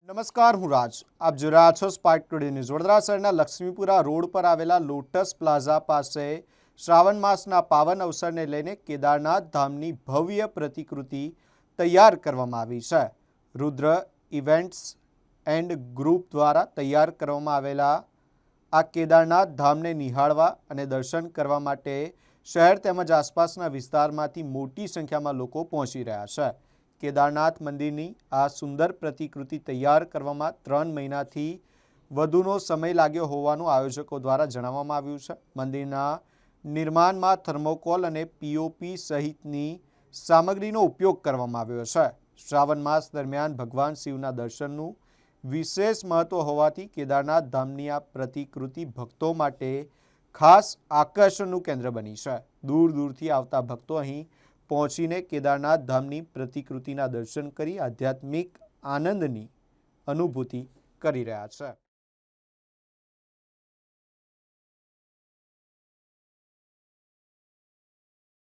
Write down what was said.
નમસ્કાર, હું રાજ. આપ જોઈ રહ્યા છો સ્પાર્ક ટુડે ન્યૂઝ. વડોદરા શહેરના લક્ષ્મીપુરા રોડ પર આવેલા લોટસ પ્લાઝા પાસે શ્રાવણ માસના પાવન અવસરને લઈને કેદારનાથ ધામની ભવ્ય પ્રતિકૃતિ તૈયાર કરવામાં આવી છે. રુદ્ર ઇવેન્ટ્સ એન્ડ ગ્રુપ દ્વારા તૈયાર કરવામાં આવેલા આ કેદારનાથ ધામને નિહાળવા અને દર્શન કરવા માટે શહેર તેમજ આસપાસના વિસ્તારમાંથી મોટી સંખ્યામાં લોકો પહોંચી રહ્યા છે. કેદારનાથ મંદિરની આ સુંદર પ્રતિકૃતિ તૈયાર કરવામાં 3 મહિનાથી વધુનો સમય લાગ્યો હોવાનું આયોજકો દ્વારા જણાવવામાં આવ્યું છે. મંદિરના નિર્માણમાં થર્મોકોલ અને પીઓપી સહિતની સામગ્રીનો ઉપયોગ કરવામાં આવ્યો છે. શ્રાવણ માસ દરમિયાન ભગવાન શિવના દર્શનનું વિશેષ મહત્વ હોવાથી કેદારનાથ ધામની આ પ્રતિકૃતિ ભક્તો માટે ખાસ આકર્ષણનું કેન્દ્ર બની છે. દૂર દૂરથી આવતા ભક્તો અહીં પહોંચીને કેદારનાથ ધામની પ્રતિકૃતિના દર્શન કરી આધ્યાત્મિક આનંદની અનુભૂતિ કરી રહ્યા છે.